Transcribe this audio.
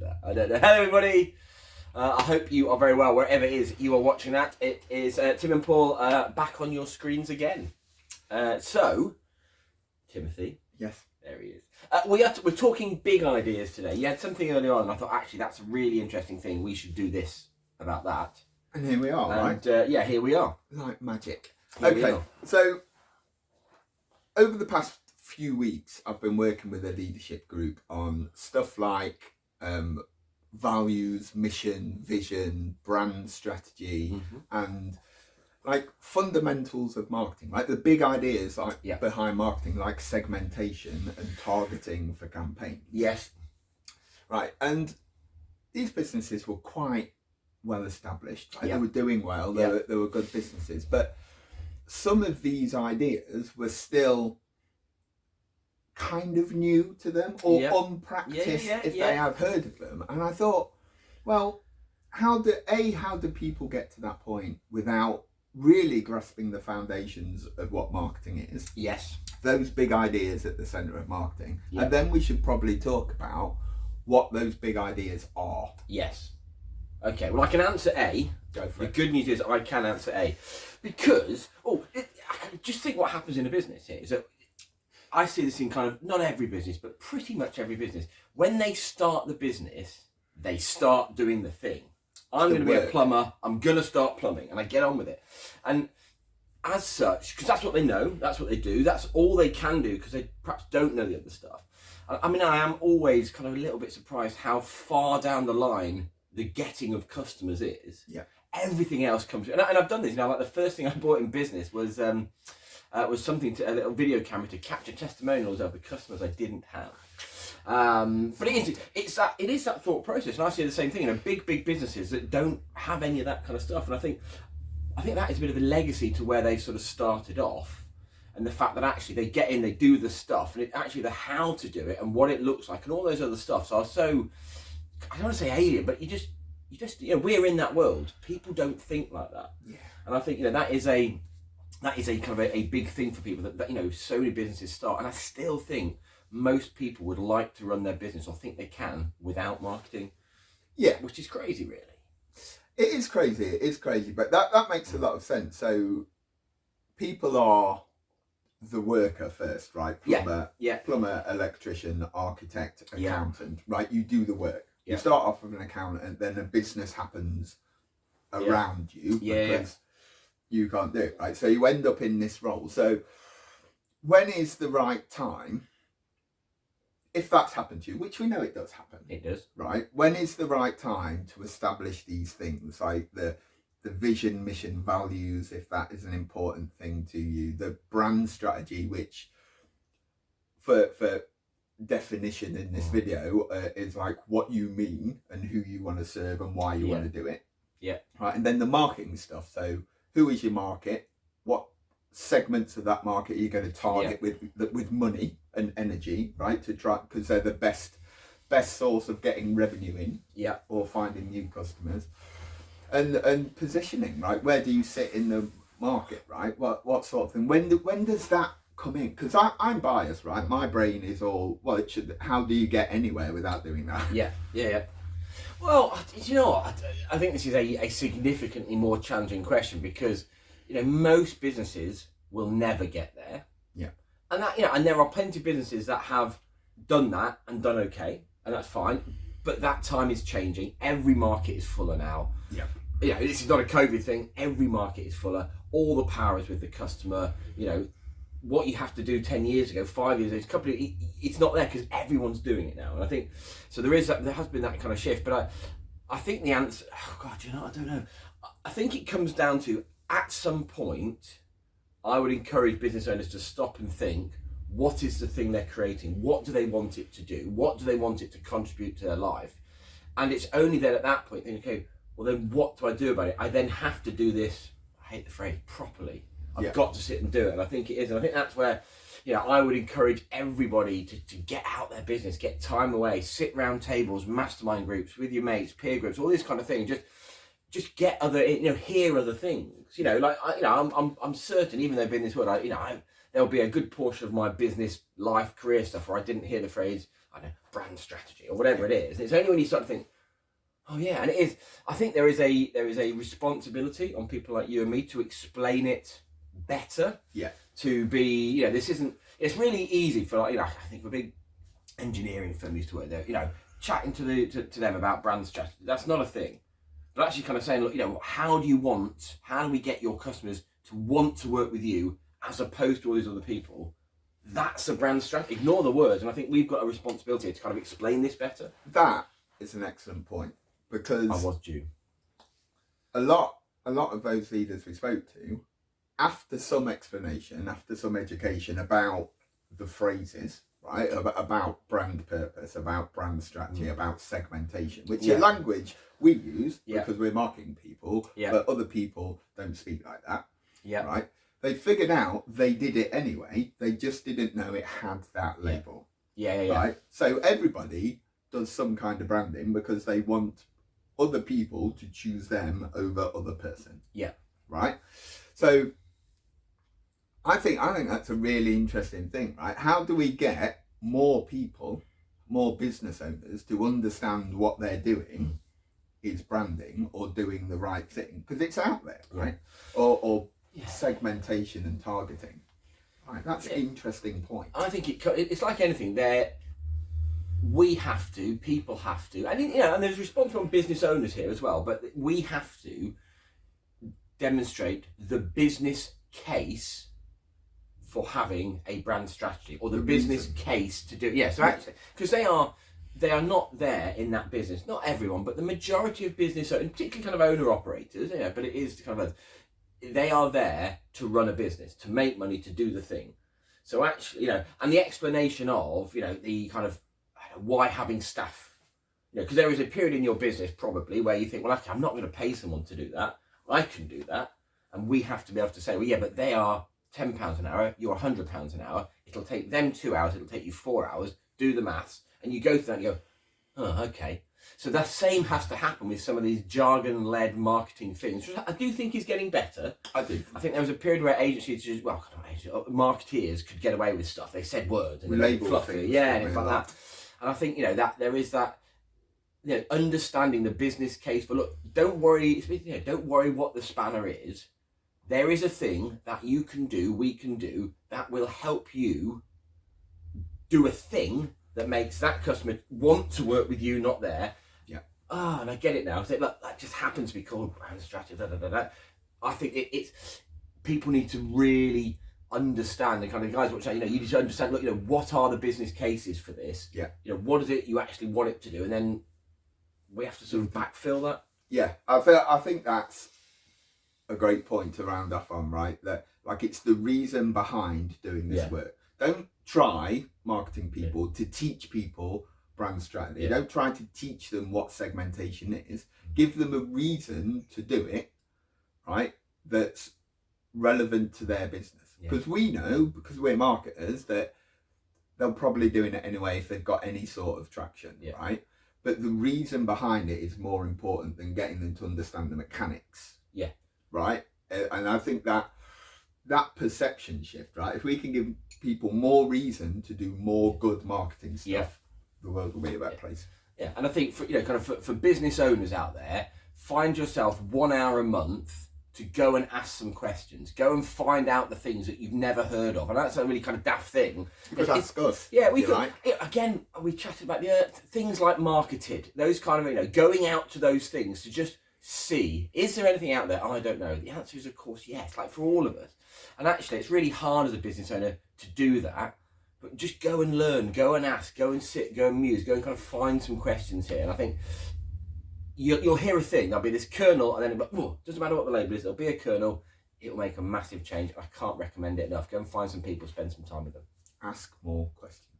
that. I don't know. Hello, everybody. I hope you are very well wherever it is you are watching that. It is Tim and Paul back on your screens again. So, Timothy. Yes. There he is. We're talking big ideas today. You had something earlier on, and I thought actually that's a really interesting thing. We should do this about that. And here we are, right? Yeah, here we are. Like magic. Here we Okay, are. so over the past few weeks, I've been working with a leadership group on stuff like values, mission, vision, brand strategy, and like fundamentals of marketing, like the big ideas behind marketing, like segmentation and targeting for campaigns. Yes. Right, and these businesses were quite well established. Right? They were doing well. They were good businesses, but some of these ideas were still kind of new to them or unpracticed if they have heard of them. And I thought, well, how do people get to that point without really grasping the foundations of what marketing is? Yes. Those big ideas at the center of marketing. And then we should probably talk about what those big ideas are. Yes. Okay, well, I can answer A. Go for it. The good news is I can answer A. Because, just think what happens in a business here. So I see this in kind of, not every business, but pretty much every business. When they start the business, they start doing the thing. I'm going to be a plumber, I'm going to start plumbing, and I get on with it. And as such, because that's what they know, that's what they do, that's all they can do, because they perhaps don't know the other stuff. I mean, I am always kind of a little bit surprised how far down the line the getting of customers is. Yeah. Everything else comes, and I've done this. Like the first thing I bought in business was something a little video camera to capture testimonials of the customers I didn't have. But it is that thought process, and I see the same thing. Big businesses that don't have any of that kind of stuff, and I think that is a bit of a legacy to where they sort of started off, and the fact that actually they get in, they do the stuff, and actually the how to do it and what it looks like and all those other stuff. So I don't want to say alien, but you just we're in that world. People don't think like that. Yeah. And I think that is a kind of a big thing for people that so many businesses start, and I still think most people would like to run their business or think they can without marketing. Yeah. Which is crazy, really. It is crazy, but that makes a lot of sense. So people are the worker first, right? Plumber, electrician, architect, accountant, right? You do the work. You start off with an accountant, then a business happens around you because you can't do it, right? So you end up in this role. So when is the right time, if that's happened to you, which we know it does happen. It does. Right? When is the right time to establish these things, like the vision, mission, values, if that is an important thing to you, the brand strategy, which for definition in this video is like what you mean and who you want to serve and why you want to do it. Yeah. Right. And then the marketing stuff. So who is your market? What segments of that market are you going to target with money and energy, right? To try, because they're the best source of getting revenue in. Yeah. Or finding new customers. And positioning, right? Where do you sit in the market, right? What sort of thing? When does that come in? Because I'm biased, right? My brain is all, how do you get anywhere without doing that? Yeah. Well, you know what? I think this is a significantly more challenging question because, most businesses will never get there. Yeah. And and there are plenty of businesses that have done that and done okay, and that's fine. But that time is changing. Every market is fuller now. Yeah. This is not a COVID thing. Every market is fuller. All the power is with the customer. What you have to do 10 years ago, 5 years ago, it's not there because everyone's doing it now. And I think, so there has been that kind of shift, but I think the answer, I don't know. I think it comes down to, at some point, I would encourage business owners to stop and think, what is the thing they're creating? What do they want it to do? What do they want it to contribute to their life? And it's only then at that point, think, okay, well then what do I do about it? I then have to do this, I hate the phrase, properly. I've got to sit and do it, and I think it is, and I think that's where, I would encourage everybody to get out their business, get time away, sit round tables, mastermind groups with your mates, peer groups, all this kind of thing. Just get other, hear other things. I'm certain, even though I've been in this world, there'll be a good portion of my business, life, career stuff where I didn't hear the phrase, I don't know, brand strategy or whatever it is. It's only when you start to think, oh yeah, and it is. I think there is a responsibility on people like you and me to explain it better. Yeah. To be, you know, this isn't. It's really easy for, like, you know, I think for big engineering firm used to work there, you know, chatting to them about brand strategy. That's not a thing. But actually kind of saying, look, you know, how do we get your customers to want to work with you as opposed to all these other people? That's a brand strategy. Ignore the words. And I think we've got a responsibility to kind of explain this better. That is an excellent point, because I was due. A lot of those leaders we spoke to, after some explanation, after some education about the phrases, right, about brand purpose, about brand strategy, about segmentation, which is language we use because we're marketing people, but other people don't speak like that, right? They figured out they did it anyway, they just didn't know it had that label. Right? So everybody does some kind of branding because they want other people to choose them over other person. Right? So I think that's a really interesting thing, right? How do we get more people, more business owners to understand what they're doing is branding or doing the right thing? Because it's out there, right? Or segmentation and targeting. Right, that's an interesting point. I think it's like anything. People have to, and you know, and there's response from business owners here as well. But we have to demonstrate the business case for having a brand strategy, or the business case to do it. Yeah, so actually, because they are not there in that business. Not everyone, but the majority of business owners, particularly kind of owner operators, yeah, but it is kind of they are there to run a business, to make money, to do the thing. So actually, you know, and the explanation of, you know, the kind of why having staff, you know, because there is a period in your business probably where you think, well, okay, I'm not going to pay someone to do that. I can do that, and we have to be able to say, well, yeah, but they are £10 an hour, you're £100 an hour, it'll take them 2 hours, it'll take you 4 hours, do the maths, and you go through that and you go, oh, okay. So that same has to happen with some of these jargon-led marketing things, which I do think is getting better. I do. I think there was a period where agencies just, well, not agencies, marketeers could get away with stuff. They said words and label fluffy, things, and it's like that. And I think, you know, that there is that, you know, understanding the business case for, look, don't worry, you know, don't worry what the spanner is. There is a thing that you can do, we can do, that will help you do a thing that makes that customer want to work with you, not there. And I get it now. So, look, that just happens to be called brand strategy. I think it's people need to really understand the kind of guys which, you know, you need to understand, look, you know, what are the business cases for this? You know, what is it you actually want it to do? And then we have to sort of backfill that. Yeah, I think that's a great point to round off on, right? That, like, it's the reason behind doing this work. Don't try, marketing people, to teach people brand strategy. Don't try to teach them what segmentation is. Give them a reason to do it, right? That's relevant to their business. Because we know, because we're marketers, that they're probably doing it anyway if they've got any sort of traction, right? But the reason behind it is more important than getting them to understand the mechanics. Right? And I think that perception shift, right? If we can give people more reason to do more good marketing stuff, the world will be a better place. And I think for, you know, kind of for business owners out there, find yourself 1 hour a month to go and ask some questions. Go and find out the things that you've never heard of. And that's a really kind of daft thing. Because ask us. Yeah, we could. Again, we chatted about things like marketed, those kind of, you know, going out to those things to just see, is there anything out there? I don't know. The answer is, of course, yes, like for all of us. And actually, it's really hard as a business owner to do that. But just go and learn, go and ask, go and sit, go and muse, go and kind of find some questions here. And I think you'll hear a thing. There'll be this kernel, and then it'll be, oh, doesn't matter what the label is, there'll be a kernel. It'll make a massive change. I can't recommend it enough. Go and find some people, spend some time with them. Ask more questions.